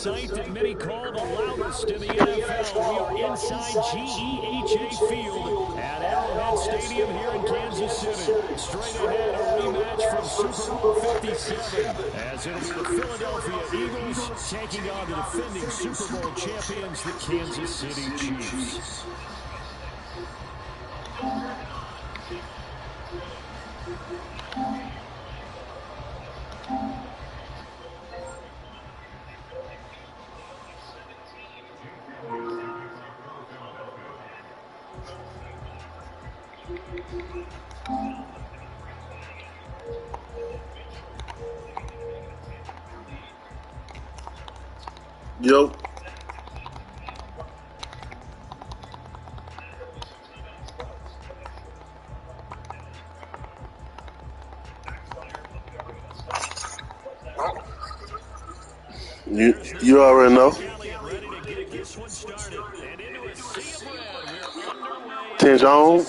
site that many call the loudest in the NFL. We are inside GEHA Field at Arrowhead Stadium here in Kansas City. Straight ahead, a rematch from Super Bowl 57, as it'll be the Philadelphia Eagles taking on the defending Super Bowl champions, the Kansas City Chiefs. Yo. You already know. 10 on.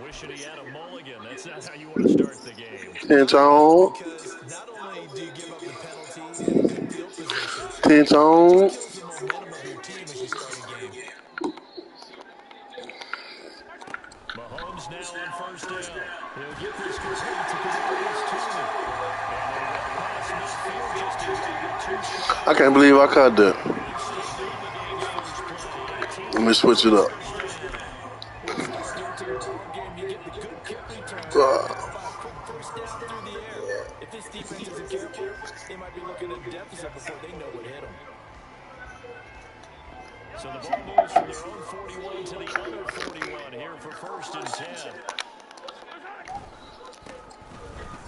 Wishing he had a mulligan. That's not how you want to start the game. 10 on. Because not only do you give up the penalty and good field position, 10 on. it just kills the momentum of your team as you start a game. Mahomes now on first down. He'll get this complete to Kadarius Toney. I can't believe I caught that. Let me switch it up. If this defense isn't careful, they might be looking at a deficit before they know what hit them. So the ball moves from their own 41 to the other 41 here for 1st and 10.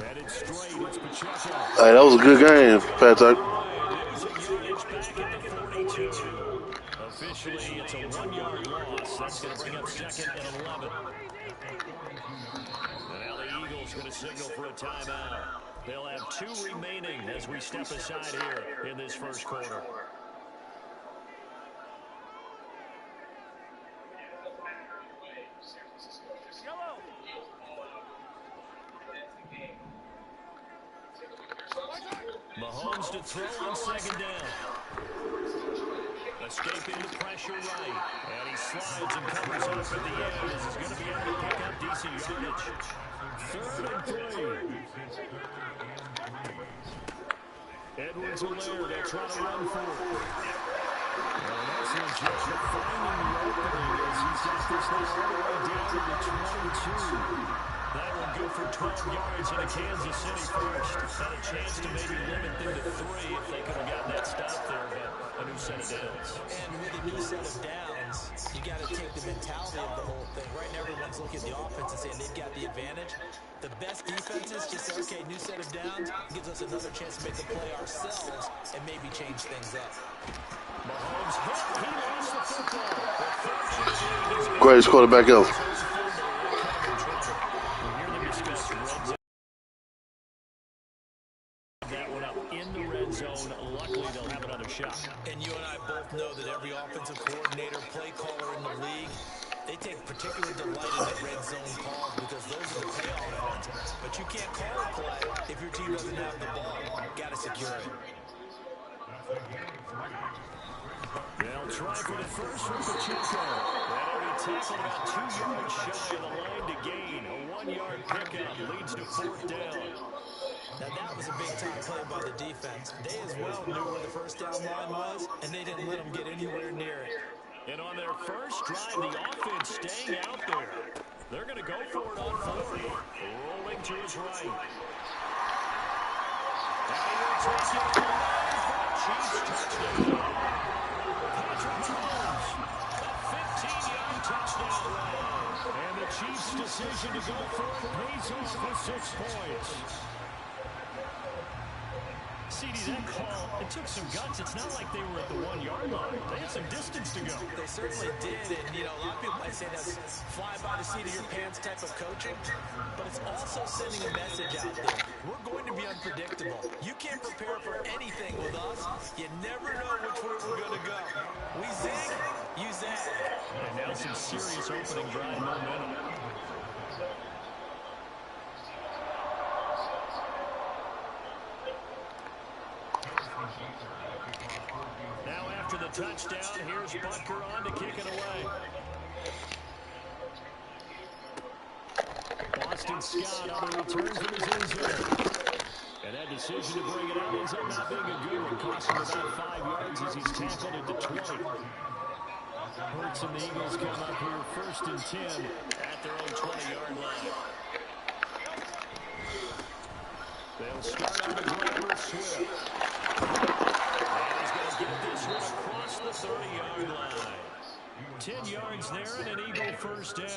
Headed straight, it's Pacheco. Hey, that was a good game, Patrick. Officially, it's a 1-yard loss. That's going to bring up 2nd and 11. And now the Eagles going to signal for a timeout. They'll have 2 remaining as we step aside here in this first quarter. Mahomes to throw on 2nd down. Escaping the pressure right. And he slides and covers up at the end. This is going to be able to pick up decent yardage. 3rd and 3. Edwards-Helaire, they'll try to run for it. An excellent job of finding the opening as he's got this thing all the way down to the 22. That will go for 12 yards into Kansas City first. Had a chance to maybe limit them to 3 if they could have gotten that stop there, but a new set of downs. And with a new set of downs, you got to take the mentality of the whole thing. Right now, everyone's looking at the offense and saying they've got the advantage. The best defenses just say, okay, new set of downs gives us another chance to make the play ourselves and maybe change things up. Mahomes hit. He lost the football. Greatest quarterback ever. And you and I both know that every offensive coordinator, play caller in the league, they take particular delight in the red zone calls because those are the payoff ones. But you can't call a play if your team doesn't have the ball. Got to secure it. They'll try for the first from Pacheco. That'll be tackled about 2 yards shy of the line to gain. A 1-yard pickup leads to 4th down. Now, that was a big-time play by the defense. They as well knew where the first down line was, and they didn't let them get anywhere near it. And on their first drive, the offense staying out there. They're going to go for it on 4th. Rolling to his right. And he will take it for the Chiefs touchdown. Patrick Mahomes, a 15-yard touchdown run. And the Chiefs' decision to go for it pays off with 6 points. CD, that call, it took some guts. It's not like they were at the 1-yard line. They had some distance to go. They certainly did, and, a lot of people might say that's fly by the seat of your pants type of coaching, but it's also sending a message out there. We're going to be unpredictable. You can't prepare for anything with us. You never know which way we're going to go. We zig, you zag. And now some serious opening drive momentum. touchdown. Here's Butker on to kick it away. Boston Scott on the return from his end zone. And that decision to bring it out ends up not being a good one. Cost him about 5 yards as he's tackled at the 20. Hurts and the Eagles come up here 1st and 10 at their own 20-yard line. They'll start on the ground with Swift. And he's going to get this one across the 30-yard line. 10 yards there and an Eagle first down.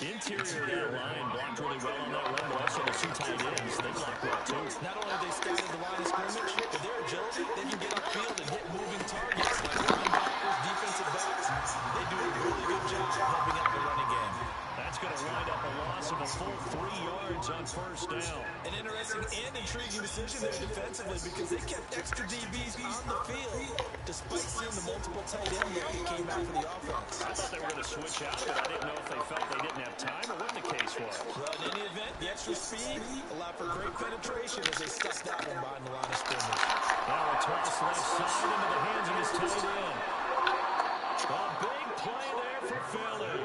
Interior of that line blocked really well on that run, but also the 2 tight ends, they blocked well too. Not only they scouted the line of scrimmage, but their agility, they can get upfield and hit moving targets like linebackers, defensive backs. They do a really good job helping out the running game. That's going to wind up a loss of a full 3 yards on first down. An interesting and intriguing decision there defensively because they kept extra DBs on the field despite seeing the multiple tight end that came out for the offense. I thought they were going to switch out of it. I didn't know if they felt they didn't have time or what the case was. Well, in any event, the extra speed allowed for great penetration as they stuffed that one behind the line of scrimmage. Now a toss left side into the hands of his tight end. A big play there for Philly.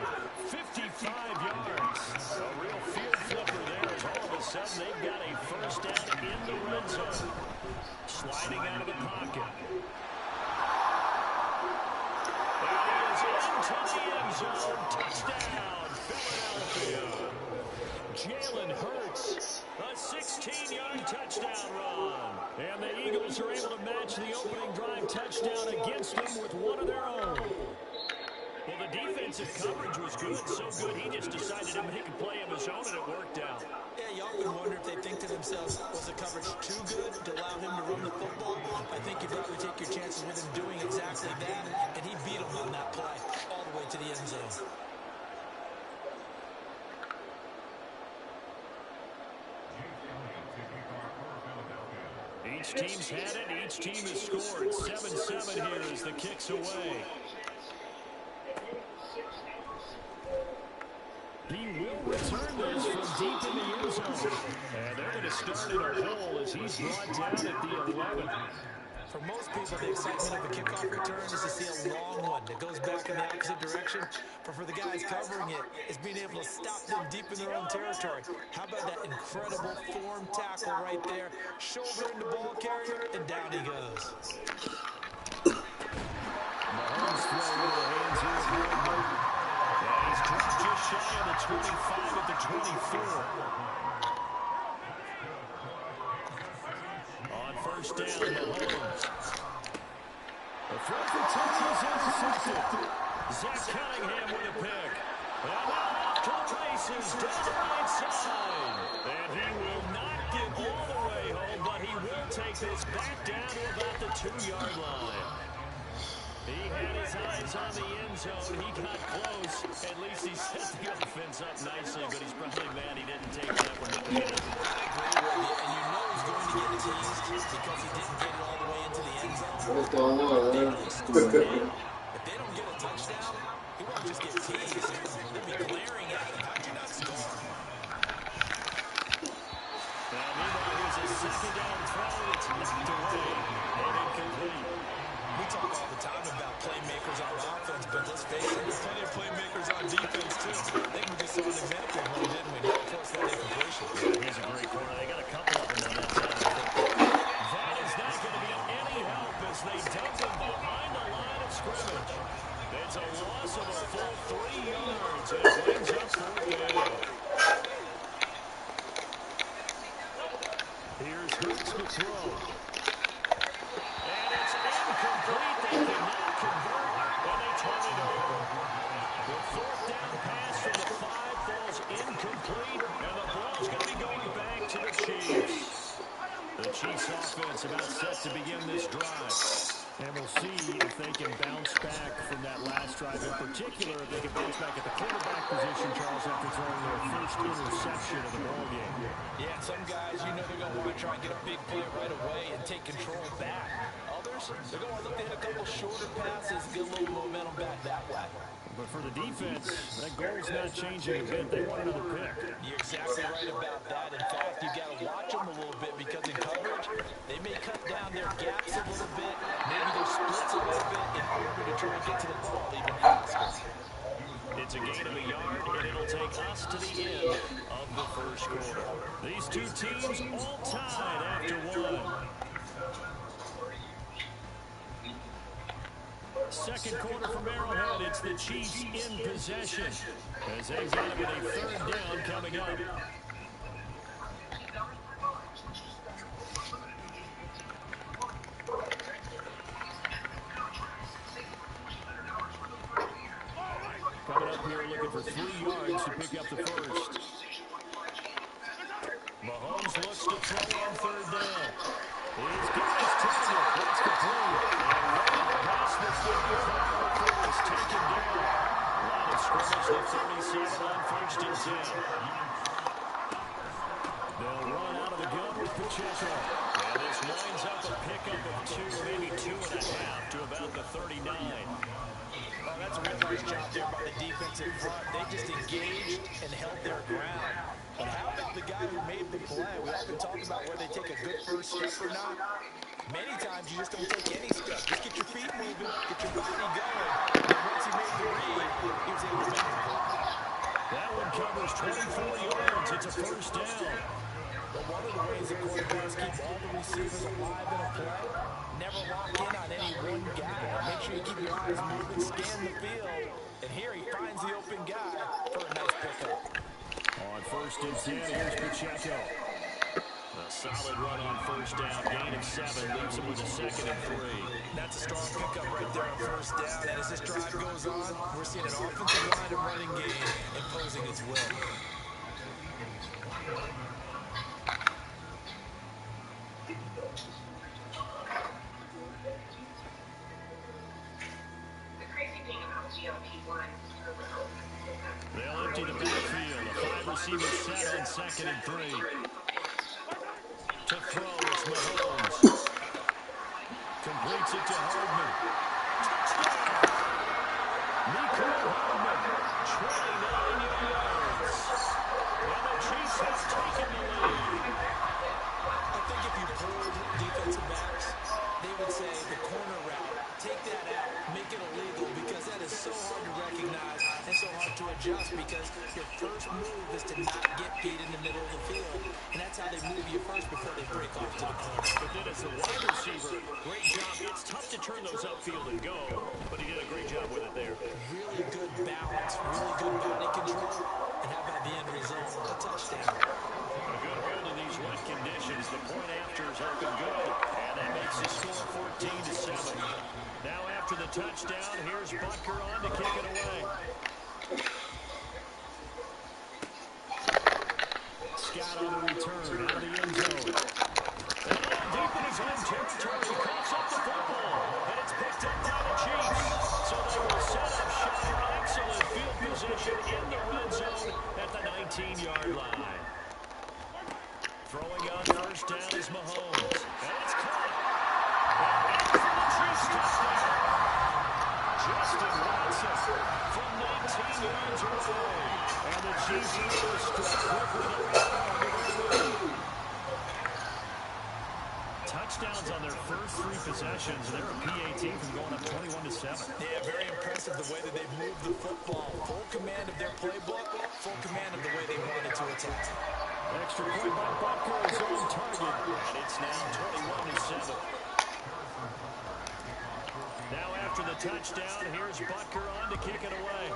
55 yards. A real field flipper there as all of a sudden they've got a first down in the red zone. Sliding out of the pocket. That is into the end zone. Touchdown, Philadelphia. Jalen Hurts, a 16-yard touchdown run. And the Eagles are able to match the opening drive touchdown against them with one of their own. Well, the defensive coverage was good, so good he just decided to make a play of his own, and it worked out. Yeah, you often wonder if they think to themselves, was the coverage too good to allow him to run the football? I think you'd rather take your chances with him doing exactly that, and he beat him on that play all the way to the end zone. Each team's had it. Each team has scored. 7-7 here as the kick's away. He will return this from deep in the end zone. And they're going to start in a hole as he's brought down at the 11. For most people, the excitement of a kickoff return is to see a long one that goes back in the opposite direction. But for the guys covering it, it's being able to stop them deep in their own territory. How about that incredible form tackle right there? Shoulder into ball carrier, and down he goes. Mahomes throw into the hands here of Lloyd Morton. And he's dropped just shy of the 25 at the 24. On first down, Mahomes. The throw for Tony is intercepted. Zach Cunningham with a pick. And now off to the races down the right side. And he will not get all the way home, but he will take this back down to about the 2-yard line. He had his eyes on the end zone. He got close. At least he set the offense up nicely, but he's probably mad he didn't take that one to the end. And you know he's going to get teased because he didn't get it all the way into the end zone. If they don't get a touchdown, he won't just get teased. They'll be glaring at him. How'd you not score? Now, meanwhile, here's a second down throw. It's knocked away and incomplete. We talk all the time about playmakers on offense, but let's face it, there's plenty of playmakers on defense, too. I think we just saw an example of one, didn't we? Not close that incompletion. Yeah, he's a great corner. They got a couple of them on that side. That is not going to be any help as they dump him behind the line of scrimmage. It's a loss of a full 3 yards, and it brings up 4th down. Here's Hurts to throw. And it's incomplete. They cannot convert, and they turn it over. The 4th down pass from the 5 falls incomplete, and the ball's going to be going back to the Chiefs. The Chiefs offense about set to begin this drive. And we'll see if they can bounce back from that last drive. In particular, if they can bounce back at the quarterback position, Charles, after throwing their first interception of the ballgame. Yeah, and some guys, you know they're going to want to try and get a big play right away and take control back. Others, they're going to look to hit a couple shorter passes and get a little momentum back that way. But for the defense, that goal's not changing a bit. They want another pick. You're exactly right about that. In fact, you got to watch them a little bit because in coverage, they may cut down their gaps a little bit, maybe their splits a little bit in order try and get to the ball even faster. It's a gain of a yard, and it'll take us to the end of the first quarter. These two teams all tied after one. Second quarter from Arrowhead, it's the Chiefs in possession as they've got it with a third down coming up. Coming up here looking for 3 yards to pick up the first. Mahomes looks to throw on third down. He's got his target. It's complete. And right past the 35 before he's taken down. Line of scrimmage, the 37 on first and 10. They'll run out of the gun with Pacheco. And this winds up a pickup of 2, maybe 2.5 to about the 39. Oh, that's a real nice job there by the defensive front. They just engaged and held their ground. But how about the guy who made the play? We often talk about where they take a good first step or not. Many times you just don't take any step. Just get your feet moving, get your body going. And once he made the read, he was able to make the play. That one covers 24 yards. It's a first down. But one of the ways that quarterbacks keep all the receivers alive in a play, never lock in on any one guy. Make sure you keep your eyes moving, scan the field. And here he finds the open guy for a nice pickup. On first and 10, here's Pacheco. A solid run on first down. Gain of 7 leaves him with a second and 3. That's a strong pickup right there on first down. And as this drive goes on, we're seeing an offensive line and running game imposing its will. They'll empty the backfield. A 5-receiver set on second and 3. To throw, it's Mahomes. Completes it to Hardman. Nico Hardman, 29 yards. And the Chiefs have taken the lead. I think if you pulled defensive backs, they would say the corner route, take that out, make it illegal, because that is so hard to recognize and so hard to adjust, because your first move is to not get beat in the middle of the field. And that's how they move you first before they break off to the corner. But then as a wide receiver, great job. It's tough to turn those upfield and go, but he did a great job with it there. Really good balance, really good body control, and how about the end result? A touchdown. A good hold in these wet conditions. The point after is looking good, and that makes the score 14-7. Now after the touchdown, here's Butker on to kick it away. Scott on the return out of the end zone. And deep in his own territory, he coughs up the football, and it's picked up by the Chiefs. So they will set up shop. Excellent field position in the red zone at the 19-yard line. Throwing on first down is Mahomes. And it's caught. And for the Chiefs touchdown. Justin Watson from 19 yards away. And the Chiefs will strike quickly to the touchdowns on their first 3 possessions, and they're a PAT from going up 21-7. Yeah, very impressive the way that they've moved the football. Full command of their playbook, full command of the way they wanted to attack. Extra point by Butker is on target, and it's now 21-7. Now after the touchdown, here's Butker on to kick it away.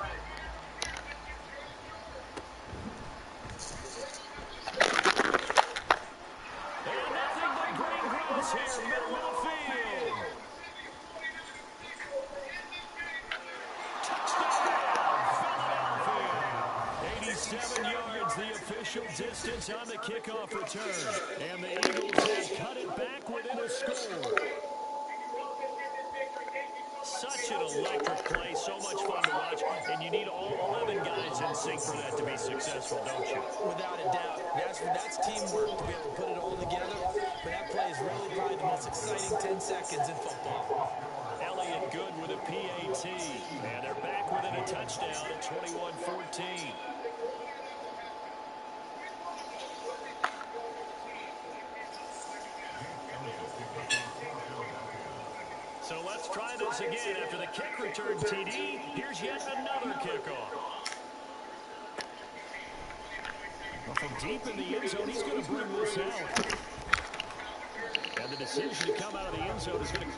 And nothing but green grass here, middle of the field. Touchdown, Philadelphia. 87 yards, the official distance on the kickoff return. And the Eagles have cut it back within a score. Such an electric play, so much fun to watch, and you need all 11 guys in sync for that to be successful, don't you? Without a doubt. That's teamwork to be able to put it all together, but that play is really probably the most exciting 10 seconds in football. Elliott good with a PAT, and they're back within a touchdown at 21-14. So let's try this once again after the kick return TD. Here's yet another kickoff. Well, from deep in the end zone, he's going to bring this out. And the decision to come out of the end zone is going to...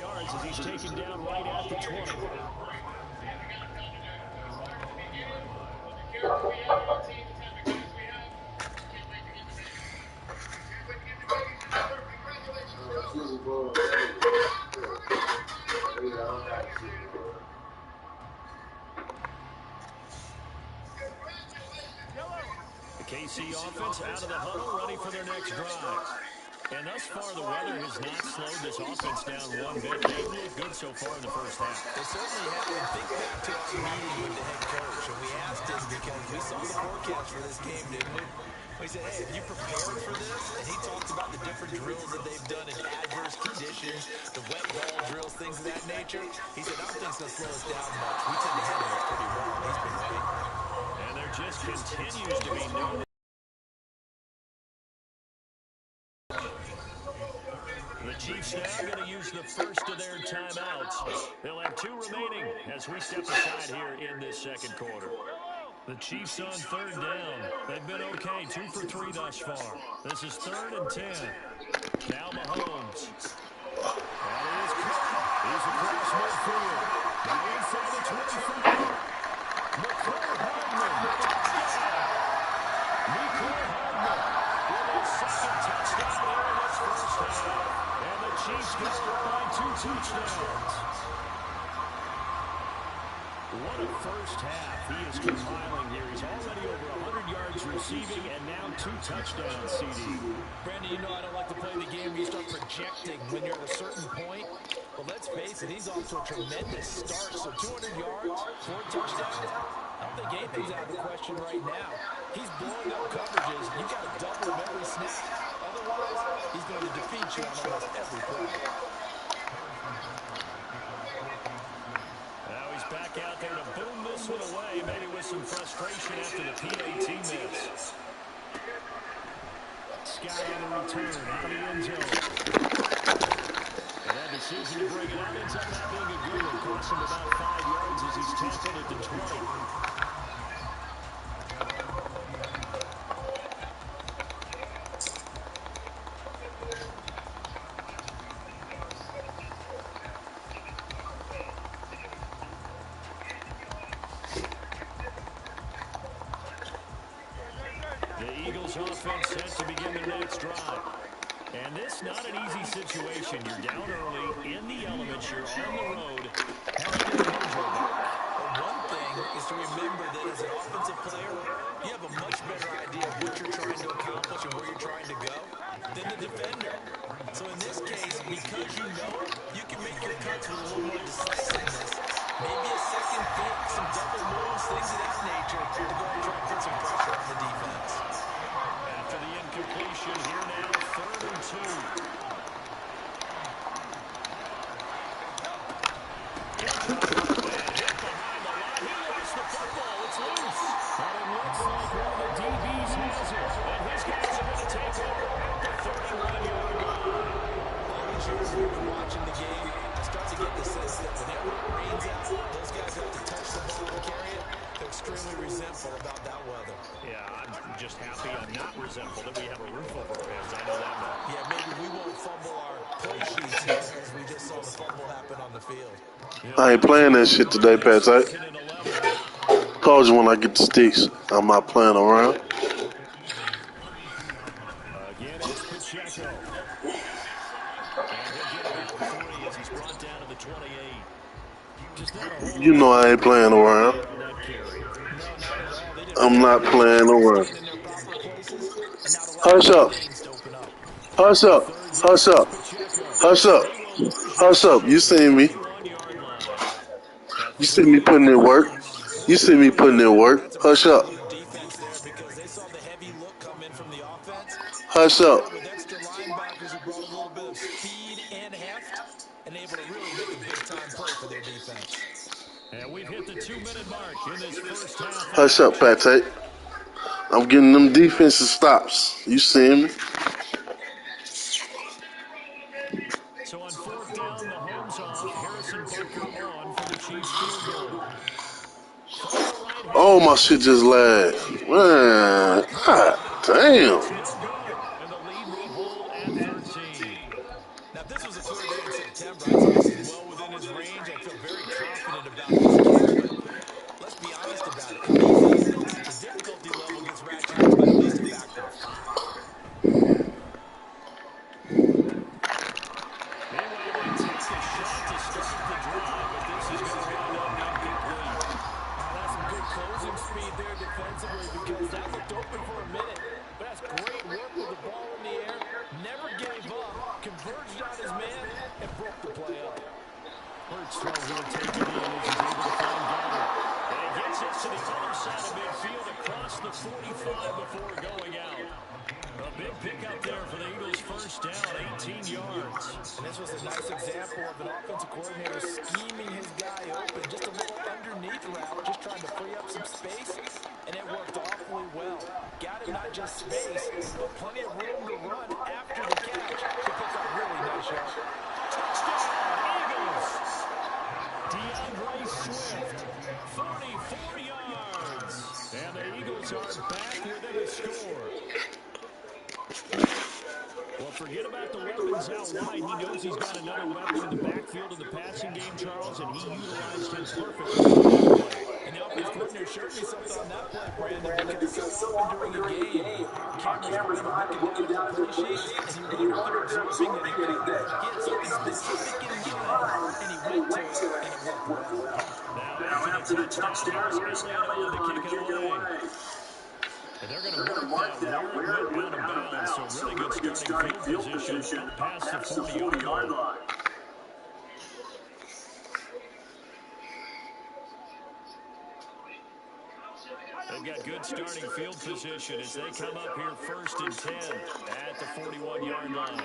yards as he's taken down right at the 20. The KC offense out of the huddle, ready for their next drive. And thus far, the weather has not slowed this offense down one bit. They've looked good so far in the first half. They certainly have. And think back to our meeting with the head coach, and we asked him because we saw the forecast for this game, didn't we? We said, hey, have you prepared for this? And he talked about the different drills that they've done in adverse conditions, the wet ball drills, things of that nature. He said, I don't think it's going to slow us down much. We tend to handle it pretty well. He's been waiting. And there just continues to be no... The Chiefs now going to use the first of their timeouts. They'll have 2 remaining as we step aside here in this second quarter. The Chiefs on third down. They've been okay, 2 for 3 thus far. This is 3rd and 10. Now Mahomes. That is Curry. He's across midfield. Now inside the 25. Mecole Hardman. Mecole Hardman with his second touchdown here in this first half. And the Chiefs go by 2 touchdowns. What a first half he is compiling here. He's already over 100 yards receiving and now 2 touchdowns, CD. Brandon, you know I don't like to play the game where you start projecting when you're at a certain point. But let's face it, he's off to a tremendous start. So 200 yards, 4 touchdowns. I don't think anything's out of the question right now. He's blowing up coverages. You got to double him every snap. Otherwise, he's going to defeat you on almost every play. Back out there to boom this one away, maybe with some frustration after the PAT miss. Scott on the return, out of the end zone. And that decision to bring it out ends up not being a good one. Cost him about 5 yards as he's tackled at the 20. Offense set to begin their next drive. And this not an easy situation. You're down early, in the elements, you're on the road. One thing is to remember that as an offensive player, you have a much better idea of what you're trying to accomplish and where you're trying to go than the defender. So in this case, because you know it, you can make your cuts with a little more decisiveness. Maybe a second pick, some double moves, things of that nature to go and try and put some pressure on the defense. After the incompletion, here now, 3rd and 2. Hit behind the line. He lost the football. It's loose. And it looks like one of the DBs has it. And his guys are going to take over at the 31-yard line. All these years we've been watching the game, I start to get the sense that whenever it rains out, those guys have to touch the ball and carry it. They're extremely resentful about that weather. Yeah, I'm just happy I'm not resentful that we have a roof over our heads. I know that much. Yeah, maybe we won't fumble our play sheets here as we just saw the fumble happen on the field. I ain't playing that shit today, Pat. I told you when I get the sticks, I'm not playing around. Again, it's Pacheco. And he'll get it out free as he's brought down to the 28. Just not a whole You know I ain't playing around. I'm not playing around. Hush up. Hush up. Hush up. Hush up. Hush up. You seen me. You see me putting in work. You see me putting in work. Hush up. Hush up. 2-minute mark in this first half. Hush up, Pate. I'm getting them defensive stops. You see me? So on 4th down, the home's off. Harrison Butker on for the Chiefs field goal. From the right hash. Oh, my shit just lagged. Man, god damn. It's no good, and the lead will hold at 13. Now, if this was a clear day in September, I'd say this is well within his range. I feel very confident about this kid, but let's be honest about it. In these instances, the difficulty level gets ratcheted up by at least a factor of 5. Meanwhile, they take a shot to start the drive, but this is going to wind up incomplete. That's some good closing speed there defensively because that looked open for a minute. But that's great work with the ball in the air. Never gave up, converged on his man, and broke the play up. Hurts throw here taken in as he's able to find Goddard. And he gets this to the other side of midfield across the 45 before going out. A big pickup there for the Eagles' first down, 18 yards. And this was a nice example of an offensive coordinator scheming his guy open. Just a little underneath route, just trying to free up some space, and it worked awfully well. Got him not just space, but plenty of room to run after the catch to pick up really nice yards. Touchdown, Eagles! DeAndre Swift, 34 yards. And the Eagles are back within a score. Well, forget about the weapons out wide. He knows he's got another weapon in the backfield of the passing game, Charles, and he utilized him perfectly on that play. And the offensive coordinator showed me something on that play, Brandon, because so often during a game, cameras were looking down at the play sheets, and you wonder if they're observing anything. He had something specific in mind, and he went to it, and it worked well. Now, after the touchdown, here's Elliott to kick it away. And they're going to work that where it went out of bounds, so really good starting field position past the 40-yard line. They've got good starting field position as they come up here 1st and 10 at the 41-yard line.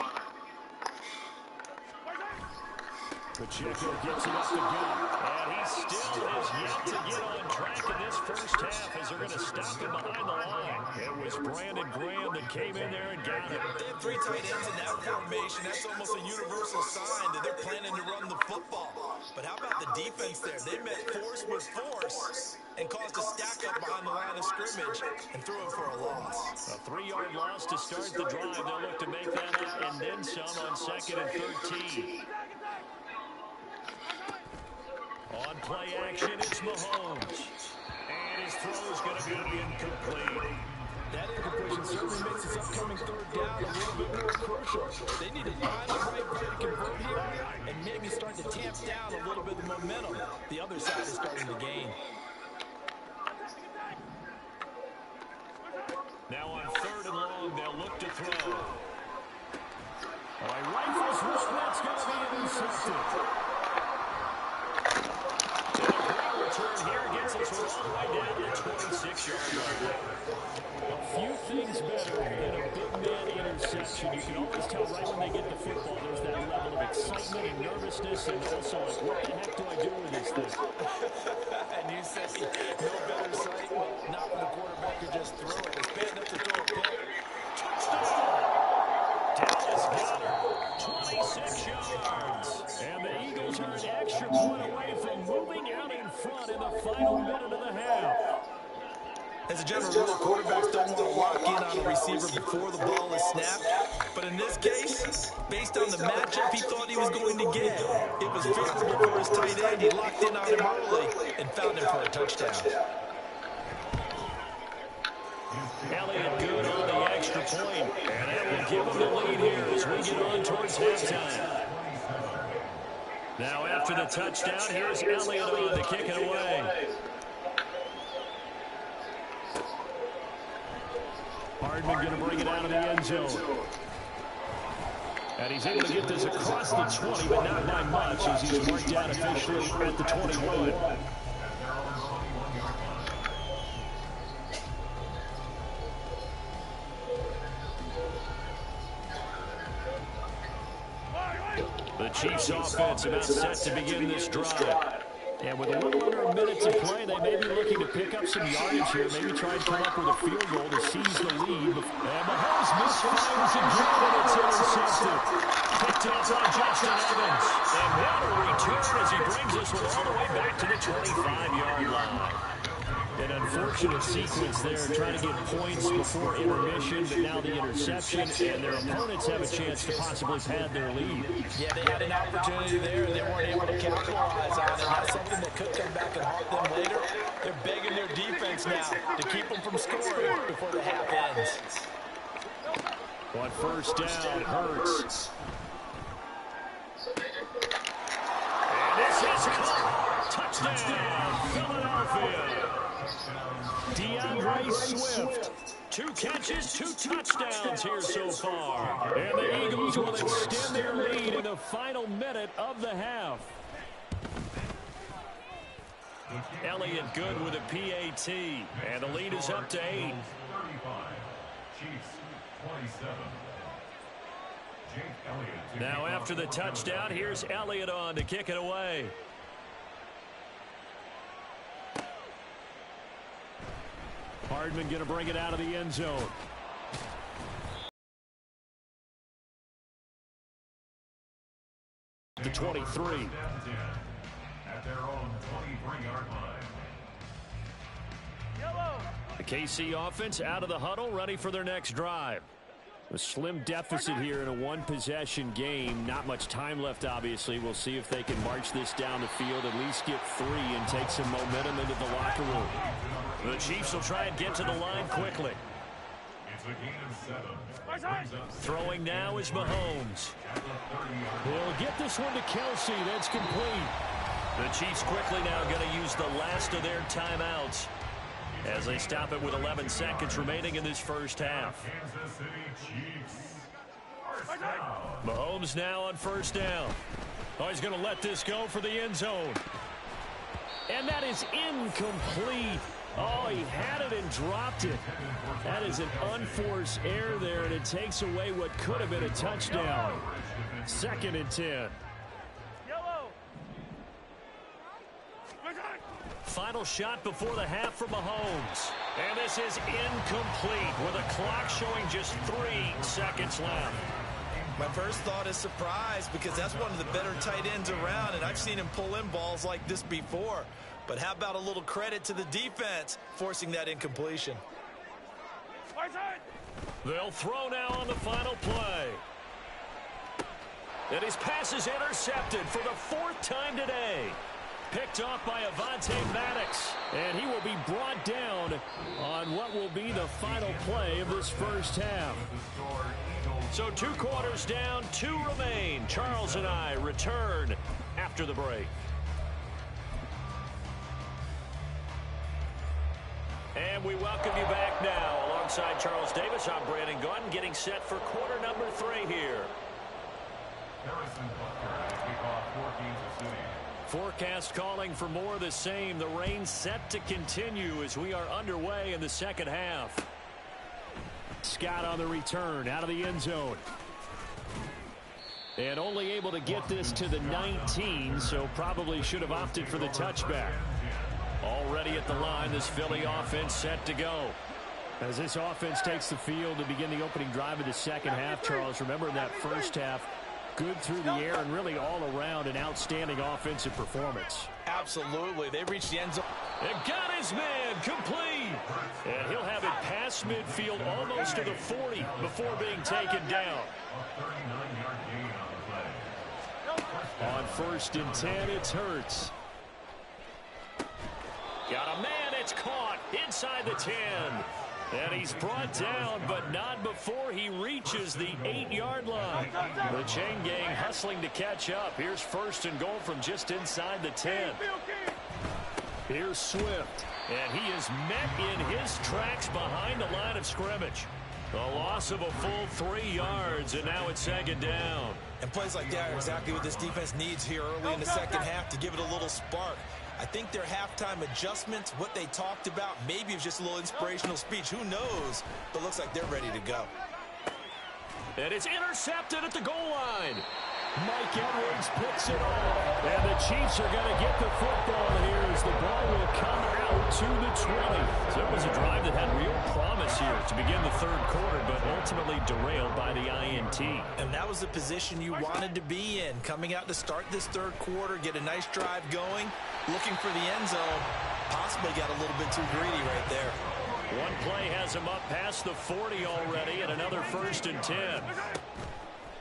Pacheco gets it up the gut, and he still has yet to get on track in this first half as they're going to stop him behind the line. It was Brandon Graham that came in there and got him. They have 3 tight ends in that formation. That's almost a universal sign that they're planning to run the football. But how about the defense there? They met force with force and caused a stack up behind the line of scrimmage and threw it for a loss. A 3-yard loss to start the drive. They'll look to make that up and then some on 2nd and 13. On play action, it's Mahomes. And his throw is going to be incomplete. That incompletion certainly makes this upcoming 3rd down a little bit more crucial. They need to find the right play to convert here and maybe start to tamp down a little bit of momentum. The other side is starting to gain. Now on 3rd and long, they'll look to throw. All right, rifles one, that's going to be intercepted. Return here gets us all the way down to the 26-yard line. A few things better than a big man interception. You can always tell right when they get the football, there's that level of excitement and nervousness, and also like, what the heck do I do with this thing? And you say, no better sight, not for the quarterback to just throw it. It's bad enough to throw a pick. Touchdown! Dallas Goedert, 26 yards. And the Eagles are an extra point away from moving out in front in the final minute of the half. As a general rule, quarterbacks don't want to lock in on a receiver before the ball is snapped. But in this case, based on the matchup he thought he was going to get, it was favorable for his tight end. He locked in on him early and found him for a touchdown. Elliott good on the extra point, and that will give him the lead here as we get on towards halftime. Now after the touchdown, here's Elliott on to kick it away. Hardman going to bring it out of the end zone. And he's able to get this across the 20, but not by much as he's marked down officially at the 21. The Chiefs offense about set to begin this drive. And with a little under a minute to play, they may be looking to pick up some yardage here, maybe try and come up with a field goal to seize the lead. And Mahomes misfires again, and it's intercepted. Picked up by Justin Evans. And what a return as he brings this one all the way back to the 25-yard line. An unfortunate sequence there, trying to get points before intermission, but now the interception, and their opponents have a chance to possibly pad their lead. Yeah, they had an opportunity there, and they weren't able to capitalize on it. That's something that could come back and haunt them later. They're begging their defense now to keep them from scoring before the half ends. On first down, Hurts. And this is caught. Touchdown, Philadelphia. DeAndre Swift, 2 catches, 2 touchdowns here so far. And the Eagles will extend their lead in the final minute of the half. Elliott good with a PAT, and the lead is up to 8. Now after the touchdown, here's Elliott on to kick it away. Hardman going to bring it out of the end zone. The 23. At their own 23-yard line. The KC offense out of the huddle, ready for their next drive. A slim deficit here in a one-possession game. Not much time left, obviously. We'll see if they can march this down the field, at least get 3 and take some momentum into the locker room. The Chiefs will try and get to the line quickly. It's a gain of 7. Throwing now is Mahomes. He'll get this one to Kelsey. That's complete. The Chiefs quickly now going to use the last of their timeouts as they stop it with 11 seconds remaining in this first half. Kansas City Chiefs. Mahomes now on first down. Oh, he's going to let this go for the end zone. And that is incomplete. Oh, he had it and dropped it. That is an unforced error there, and it takes away what could have been a touchdown. 2nd and 10. Final shot before the half for Mahomes. And this is incomplete with a clock showing just 3 seconds left. My first thought is surprise, because that's one of the better tight ends around, and I've seen him pull in balls like this before. But how about a little credit to the defense forcing that incompletion? They'll throw now on the final play. And his pass is intercepted for the 4th time today. Picked off by Avonte Maddox. And he will be brought down on what will be the final play of this first half. So 2 quarters down, 2 remain. Charles and I return after the break. And we welcome you back now. Alongside Charles Davis, I'm Brandon Gaudin, getting set for quarter number 3 here. Harrison Butker has kicked off for Kansas City. Forecast calling for more of the same. The rain set to continue as we are underway in the second half. Scott on the return out of the end zone. And only able to get this to the 19, so probably should have opted for the touchback. Already at the line, this Philly offense set to go. As this offense takes the field to begin the opening drive of the second half, Charles, remember in that first half, good through the air and really all around an outstanding offensive performance. Absolutely. They reached the end zone. And got his man complete. And he'll have it past midfield almost to the 40 before being taken down. A 39-yard gain on the play. On 1st and 10, it's Hurts. Got a man, it's caught inside the 10. And he's brought down, but not before he reaches the 8-yard line. The chain gang hustling to catch up. Here's 1st and goal from just inside the 10. Here's Swift, and he is met in his tracks behind the line of scrimmage. A loss of a full 3 yards, and now it's 2nd down. And plays like that are exactly what this defense needs here early in the second half to give it a little spark. I think their halftime adjustments, what they talked about, maybe it was just a little inspirational speech. Who knows? But looks like they're ready to go. And it's intercepted at the goal line. Mike Edwards picks it off. And the Chiefs are going to get the football here as the ball will come out to the 20. So it was a drive that had real promise here to begin the third quarter, but ultimately derailed by the INT. And that was the position you wanted to be in. Coming out to start this third quarter, get a nice drive going, looking for the end zone. Possibly got a little bit too greedy right there. One play has him up past the 40 already, and another 1st and 10.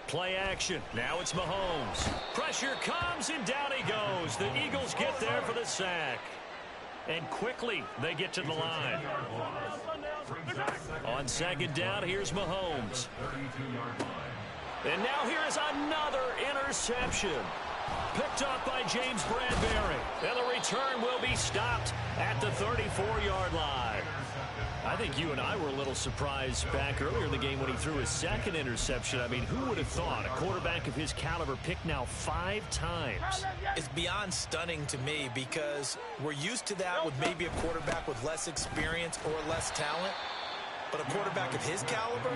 Play action. Now it's Mahomes. Pressure comes, and down he goes. The Eagles get there for the sack. And quickly, they get to the line. On second down, here's Mahomes. And now here is another interception. Picked up by James Bradbury. And the return will be stopped at the 34-yard line. I think you and I were a little surprised back earlier in the game when he threw his second interception. I mean, who would have thought a quarterback of his caliber picked now 5 times? It's beyond stunning to me because we're used to that with maybe a quarterback with less experience or less talent. But a quarterback of his caliber,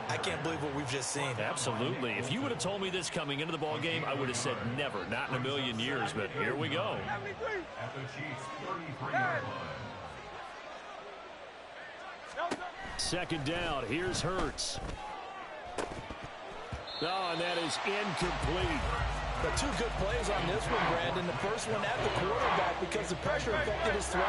I can't believe what we've just seen. Absolutely. If you would have told me this coming into the ball game, I would have said never, not in a million years. But here we go. At the Chiefs' 33-yard line. Second down, here's Hurts. Oh, and that is incomplete. But 2 good plays on this one, Brandon. The first one at the quarterback because the pressure affected his throw.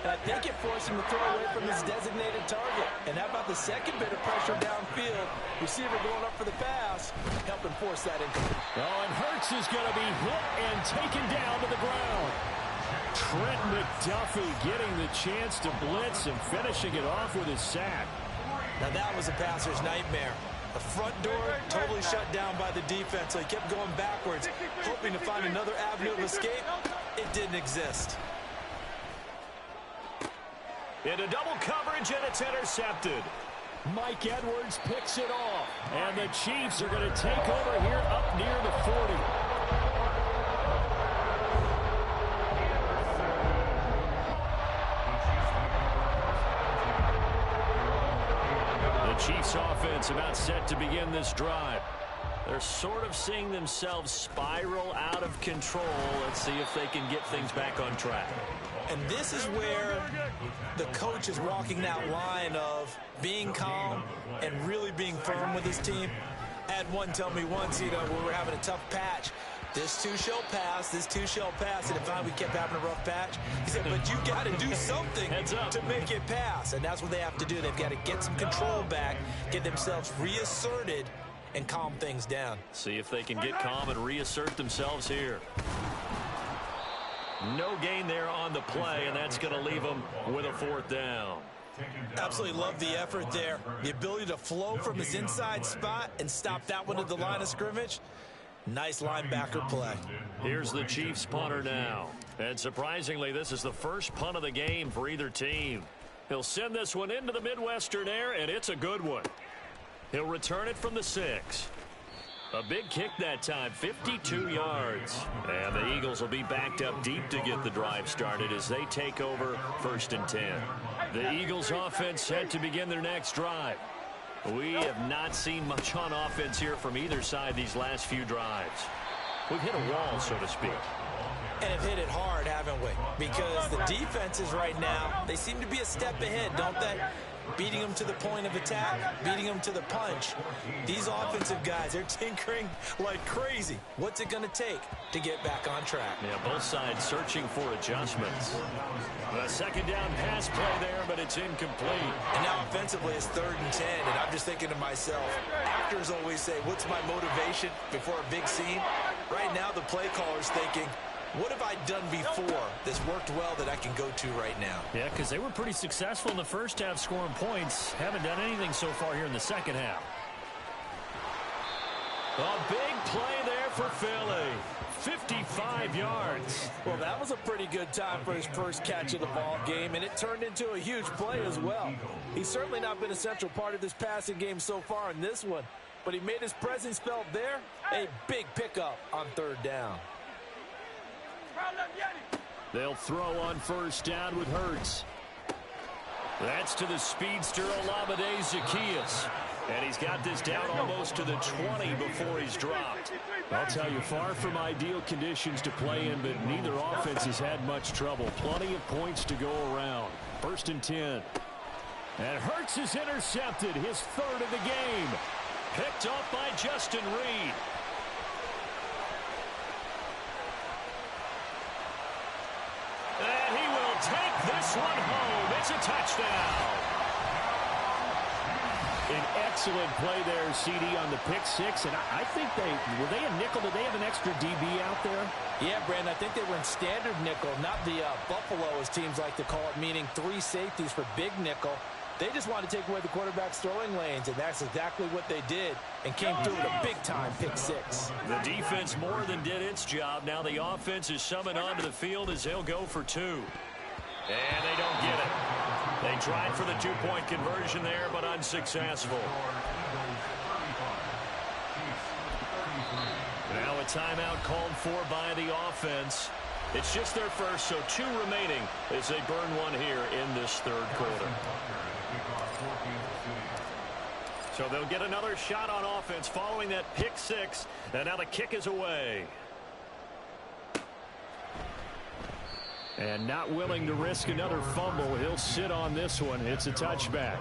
And I think it forced him to throw away from his designated target. And how about the second bit of pressure downfield? Receiver going up for the pass, helping force that incomplete. Oh, and Hurts is going to be hit and taken down to the ground. Trent McDuffie getting the chance to blitz and finishing it off with his sack. Now that was a passer's nightmare. The front door totally shut down by the defense, so he kept going backwards, hoping to find another avenue of escape. It didn't exist. Into double coverage, and it's intercepted. Mike Edwards picks it off, and the Chiefs are going to take over here up near the 40. Chiefs offense about set to begin this drive. They're sort of seeing themselves spiral out of control. Let's see if they can get things back on track. And this is where the coach is walking that line of being calm and really being firm with his team. I had one tell me once, when we were having a tough patch, this too shall pass, this too shall pass. And if we kept having a rough patch, he said, but you got to do something to make it pass. And that's what they have to do. They've got to get some control back, get themselves reasserted, and calm things down. See if they can get calm and reassert themselves here. No gain there on the play, and that's going to leave them with a 4th down. Absolutely love the effort there. The ability to flow from his inside spot and stop that one at the line of scrimmage. Nice linebacker play. Here's the Chiefs punter now. And surprisingly, this is the first punt of the game for either team. He'll send this one into the Midwestern air, and it's a good one. He'll return it from the 6. A big kick that time, 52 yards. And the Eagles will be backed up deep to get the drive started as they take over 1st and 10. The Eagles offense set to begin their next drive. We have not seen much on offense here from either side these last few drives. We've hit a wall, so to speak. And have hit it hard, haven't we? Because the defenses right now, they seem to be a step ahead, don't they? Beating them to the point of attack, beating them to the punch. These offensive guys, they're tinkering like crazy. What's it going to take to get back on track? Yeah, both sides searching for adjustments. A second down pass play there, but it's incomplete. And now offensively, it's 3rd and 10, and I'm just thinking to myself, actors always say, what's my motivation before a big scene? Right now, the play caller's thinking, what have I done before that's worked well that I can go to right now? Yeah, because they were pretty successful in the first half scoring points. Haven't done anything so far here in the second half. A big play there for Philly. 55 yards. Well, that was a pretty good time for his first catch of the ball game, and it turned into a huge play as well. He's certainly not been a central part of this passing game so far in this one, but he made his presence felt there. A big pickup on 3rd down. They'll throw on 1st down with Hurts. That's to the speedster Olamide Zaccheaus. And he's got this down almost to the 20 before he's dropped. I'll tell you, far from ideal conditions to play in, but neither offense has had much trouble. Plenty of points to go around. 1st and 10. And Hurts is intercepted, his 3rd of the game. Picked off by Justin Reed. And he will take this one home. It's a touchdown. An excellent play there, CD, on the pick 6. And I think were they a nickel? Did they have an extra DB out there? Yeah, Brandon, I think they were in standard nickel, not the Buffalo, as teams like to call it, meaning 3 safeties for big nickel. They just wanted to take away the quarterback's throwing lanes, and that's exactly what they did, and came through with a big-time pick 6. The defense more than did its job. Now the offense is summoned onto the field as they'll go for 2. And they don't get it. They tried for the 2-point conversion there, but unsuccessful. Now a timeout called for by the offense. It's just their first, so 2 remaining as they burn one here in this 3rd quarter. So they'll get another shot on offense following that pick 6, and now the kick is away. And not willing to risk another fumble. He'll sit on this one. It's a touchback.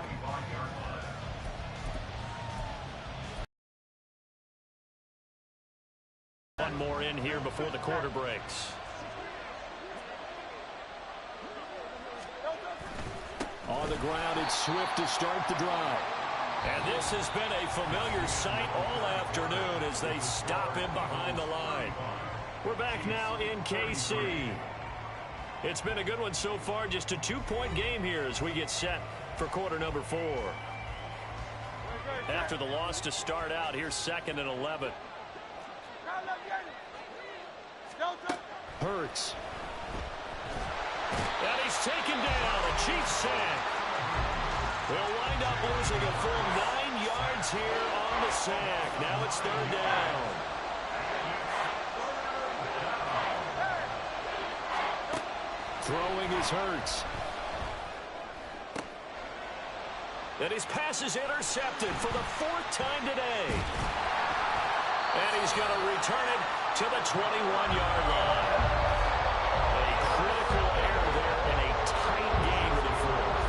One more in here before the quarter breaks. On the ground, it's Swift to start the drive. And this has been a familiar sight all afternoon as they stop him behind the line. We're back now in KC. It's been a good one so far. Just a 2-point game here as we get set for quarter number 4. After the loss to start out, here's 2nd and 11. Hurts. And he's taken down. A Chiefs sack. They'll wind up losing a full 9 yards here on the sack. Now it's 3rd down. Throwing is Hurts. And his pass is intercepted for the 4th time today. And he's going to return it to the 21-yard line. A critical error there in a tight game with a 4th.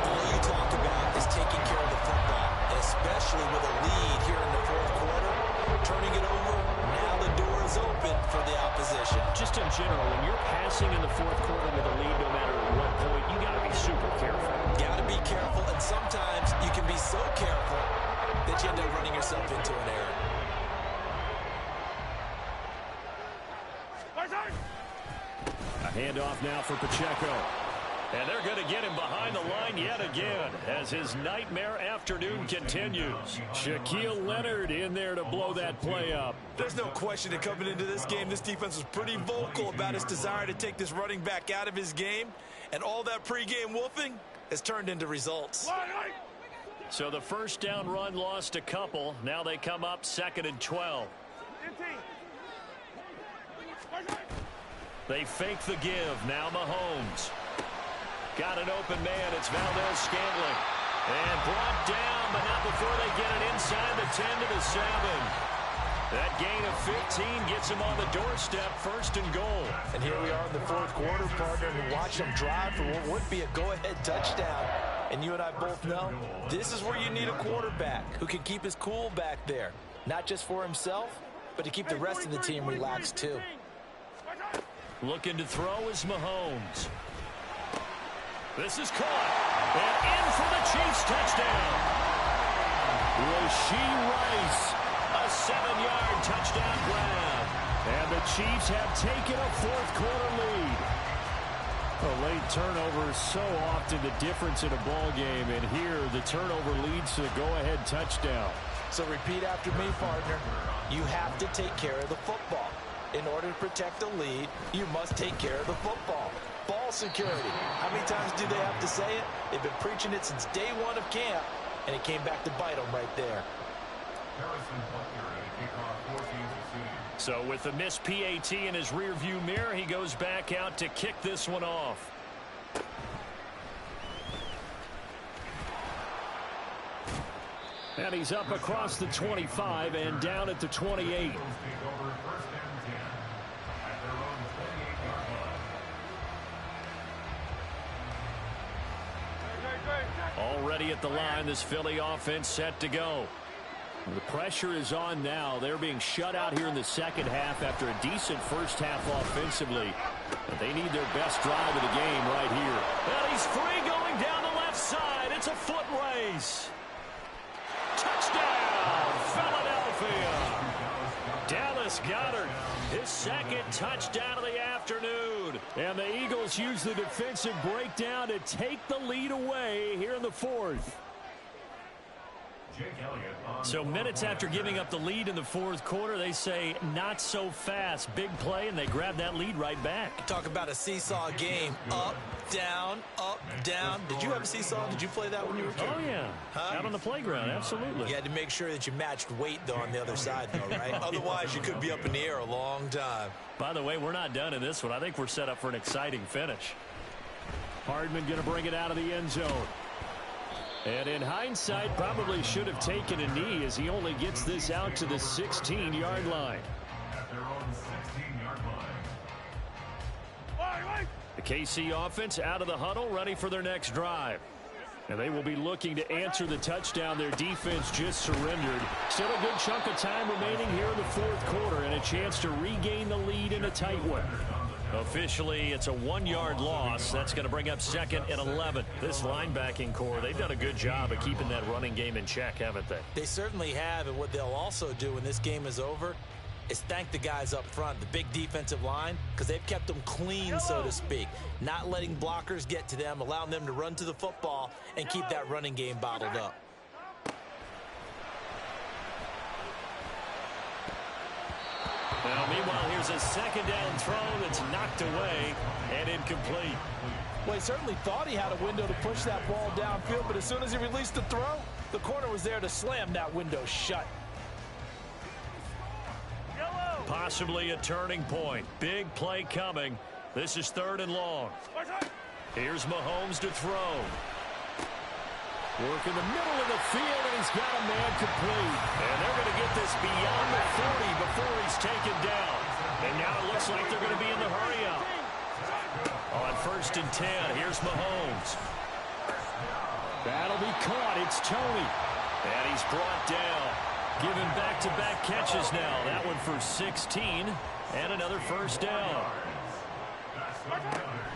All you talk about is taking care of the football, especially with a lead here in the 4th quarter. Turning it over, now the door is open for the opposition. Just in general, when you're passing in the 4th quarter with a lead, no matter what point, you got to be super careful. Got to be careful, and sometimes you can be so careful that you end up running yourself into an error. A handoff now for Pacheco. And they're going to get him behind the line yet again as his nightmare afternoon continues. Shaquille Leonard in there to blow that play up. There's no question that coming into this game, this defense was pretty vocal about its desire to take this running back out of his game. And all that pregame wolfing has turned into results. So the 1st down run lost a couple. Now they come up 2nd and 12. They fake the give. Now Mahomes. Got an open man. It's Valdez-Scantling. And brought down, but not before they get it inside the 10 to the 7. That gain of 15 gets him on the doorstep, 1st and goal. And here we are in the 4th quarter, partner, and watch them drive for what would be a go-ahead touchdown. And you and I both know this is where you need a quarterback who can keep his cool back there. Not just for himself, but to keep the rest of the team relaxed too. Looking to throw is Mahomes. This is caught. And in for the Chiefs touchdown. Rashee Rice. A 7-yard touchdown grab. And the Chiefs have taken a 4th quarter lead. A late turnover is so often the difference in a ball game. And here the turnover leads to the go-ahead touchdown. So repeat after me, partner. You have to take care of the football. In order to protect the lead, you must take care of the football. Ball security. How many times do they have to say it? They've been preaching it since day 1 of camp, and it came back to bite them right there. So with the missed PAT in his rearview mirror, he goes back out to kick this one off. And he's up across the 25 and down at the 28. Already at the line, this Philly offense set to go. The pressure is on now. They're being shut out here in the second half after a decent first half offensively. But they need their best drive of the game right here. And he's free going down the left side. It's a foot race. Touchdown, Philadelphia. Dallas Goedert, his second touchdown of the afternoon. And the Eagles use the defensive breakdown to take the lead away here in the fourth. So minutes after giving up the lead in the fourth quarter, they say not so fast. Big play, and they grab that lead right back. Talk about a seesaw game. Up, down, up, down. Did you have a seesaw? Did you play that when you were a kid? Oh, yeah. Out on the playground, absolutely. You had to make sure that you matched weight, though, on the other side, though, right? Otherwise, you could be up in the air a long time. By the way, we're not done in this one. I think we're set up for an exciting finish. Hardman going to bring it out of the end zone. And in hindsight, probably should have taken a knee as he only gets this out to the 16-yard line. At their own 16-yard line. The KC offense out of the huddle, ready for their next drive. And they will be looking to answer the touchdown their defense just surrendered. Still a good chunk of time remaining here in the fourth quarter and a chance to regain the lead in a tight one. Officially, it's a 1-yard loss. That's going to bring up second and 11. This linebacking core, they've done a good job of keeping that running game in check, haven't they? They certainly have, and what they'll also do when this game is over is thank the guys up front, the big defensive line, because they've kept them clean, so to speak. Not letting blockers get to them, allowing them to run to the football and keep that running game bottled up. Now, meanwhile, here's a second down throw that's knocked away and incomplete. Well, he certainly thought he had a window to push that ball downfield, but as soon as he released the throw, the corner was there to slam that window shut. Possibly a turning point. Big play coming. This is third and long. Here's Mahomes to throw. Work in the middle of the field, and he's got a man complete. And they're going to get this beyond the 30 before he's taken down. And now it looks like they're going to be in the hurry-up. On first and 10, here's Mahomes. That'll be caught. It's Tony. And he's brought down. Given back-to-back catches now. That one for 16, and another first down.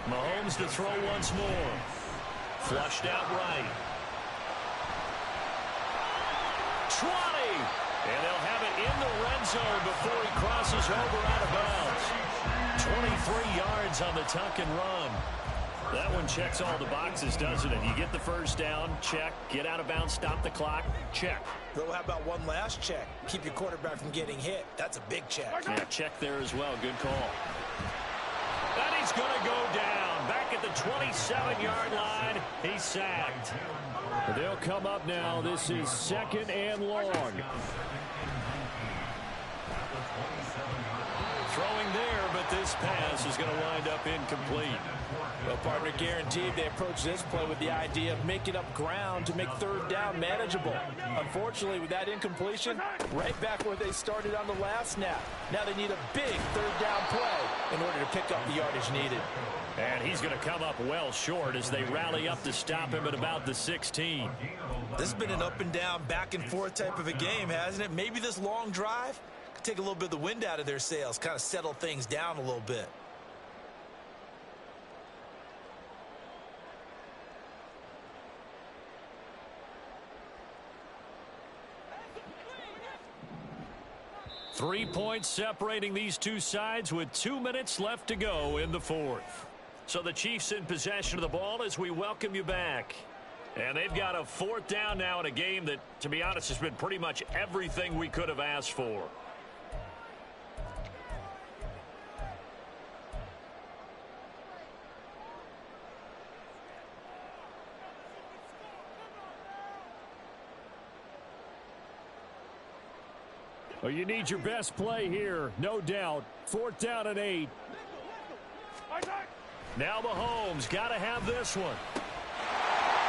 Mahomes to throw once more. Flushed out right. 20, and they'll have it in the red zone before he crosses over out of bounds. 23 yards on the tuck and run. That one checks all the boxes, doesn't it? You get the first down, check. Get out of bounds, stop the clock, check. Though, how about one last check? Keep your quarterback from getting hit. That's a big check. Yeah, check there as well. Good call. And he's going to go down. Back at the 27-yard line, he's sacked. They'll come up now. This is second and long. Throwing there, but this pass is going to wind up incomplete. Well, partner, guaranteed they approach this play with the idea of making up ground to make third down manageable. Unfortunately, with that incompletion, right back where they started on the last snap. Now they need a big third down play in order to pick up the yardage needed. And he's going to come up well short as they rally up to stop him at about the 16. This has been an up and down, back and forth type of a game, hasn't it? Maybe this long drive could take a little bit of the wind out of their sails, kind of settle things down a little bit. Three points separating these two sides with 2 minutes left to go in the fourth. So the Chiefs in possession of the ball as we welcome you back. And they've got a fourth down now in a game that, to be honest, has been pretty much everything we could have asked for. Well, you need your best play here, no doubt. Fourth down and 8. Now Mahomes got to have this one.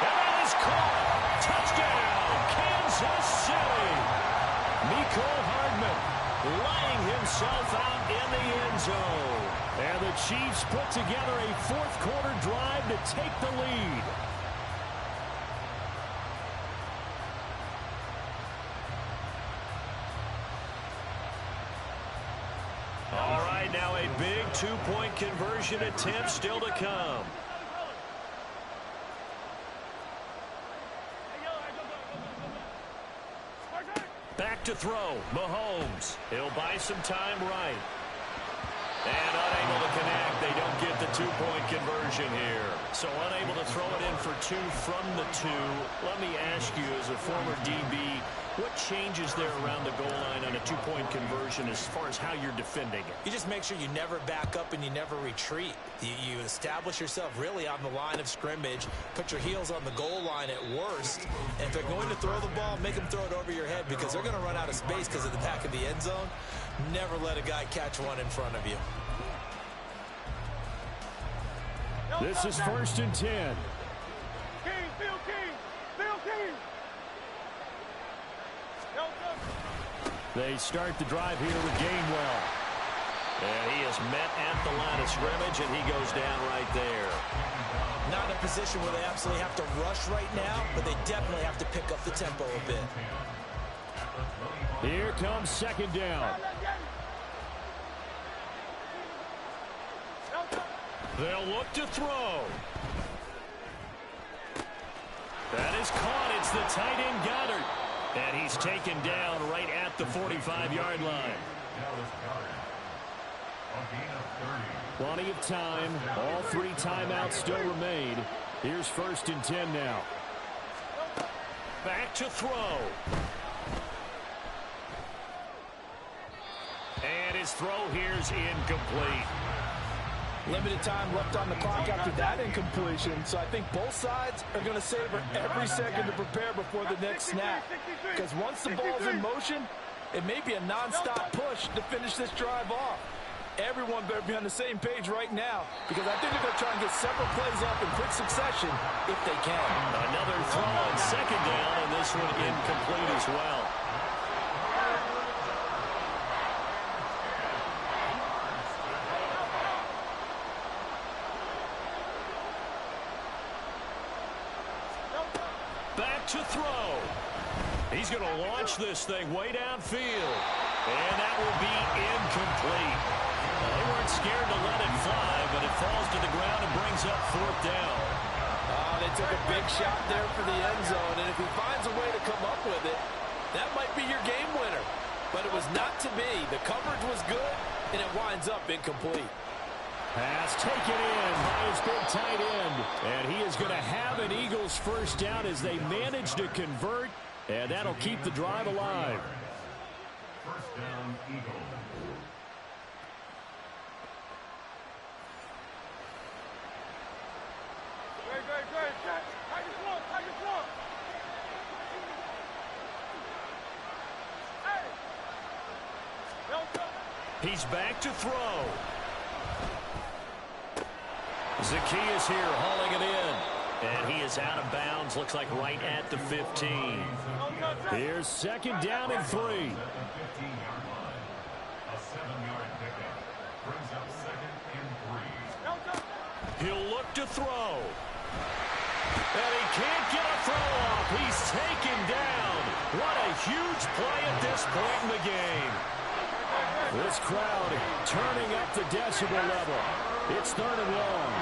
And that is caught. Touchdown, Kansas City. Mecole Hardman laying himself out in the end zone. And the Chiefs put together a fourth-quarter drive to take the lead. All right, now a big two-point conversion attempt still to come. Back to throw, Mahomes. He'll buy some time right. And unable to connect. They don't get the two-point conversion here. So unable to throw it in for two from the two. Let me ask you, as a former DB, what changes there around the goal line on a two-point conversion as far as how you're defending it? You just make sure you never back up and you never retreat. You establish yourself really on the line of scrimmage, put your heels on the goal line at worst, and if they're going to throw the ball, make them throw it over your head because they're going to run out of space because of the back of the end zone. Never let a guy catch one in front of you. This is 1st and 10. They start the drive here with Gainwell. And he is met at the line of scrimmage, and he goes down right there. Not in a position where they absolutely have to rush right now, but they definitely have to pick up the tempo a bit. Here comes 2nd down. They'll look to throw. That is caught. It's the tight end Goddard. And he's taken down right at the 45-yard line. Plenty of time. All 3 timeouts still remain. Here's 1st and 10 now. Back to throw. And his throw here's incomplete. Limited time left on the clock after that incompletion, so I think both sides are going to savor every second to prepare before the next snap. Because once the ball's in motion, it may be a non-stop push to finish this drive off. Everyone better be on the same page right now, because I think they're going to try and get several plays off in quick succession if they can. Another throw on 2nd down, and this one incomplete as well. Back to throw. He's going to launch this thing way downfield. And that will be incomplete. They weren't scared to let it fly, but it falls to the ground and brings up 4th down. They took a big shot there for the end zone, and if he finds a way to come up with it, that might be your game winner. But it was not to be. The coverage was good, and it winds up incomplete. Pass taken in by his big tight end. And he is going to have an Eagles 1st down as they manage to convert. And that'll keep the drive alive. 1st down, Eagles. He's back to throw. Zaccheaus here hauling it in. And he is out of bounds. Looks like right at the 15. Here's 2nd down and 3. A 15-yard line. A 7-yard pickup. Brings up 2nd and 3. He'll look to throw. And he can't get a throw off. He's taken down. What a huge play at this point in the game. This crowd turning up the decibel level. It's 3rd and long.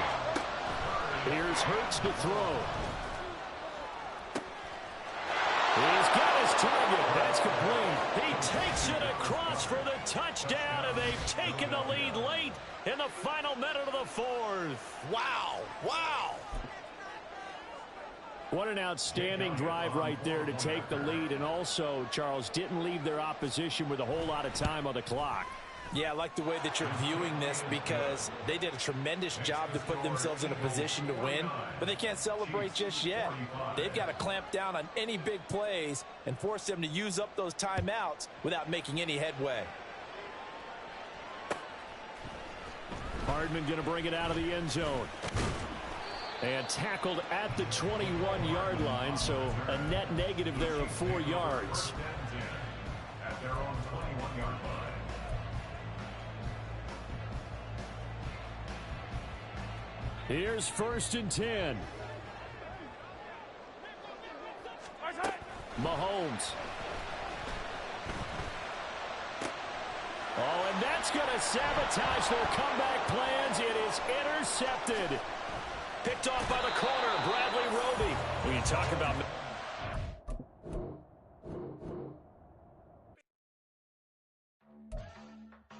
Here's Hurts to throw. He's got his target. That's complete. He takes it across for the touchdown, and they've taken the lead late in the final minute of the 4th. Wow. Wow. What an outstanding drive right there to take the lead. And also, Charles, didn't leave their opposition with a whole lot of time on the clock. Yeah, I like the way that you're viewing this because they did a tremendous job to put themselves in a position to win, but they can't celebrate just yet. They've got to clamp down on any big plays and force them to use up those timeouts without making any headway. Hardman going to bring it out of the end zone. And tackled at the 21-yard line, so a net negative there of 4 yards. At their own 21-yard line. Here's 1st and 10. Mahomes. Oh, and that's going to sabotage their comeback plans. It is intercepted. Picked off by the corner, Bradley Roby. When you talk about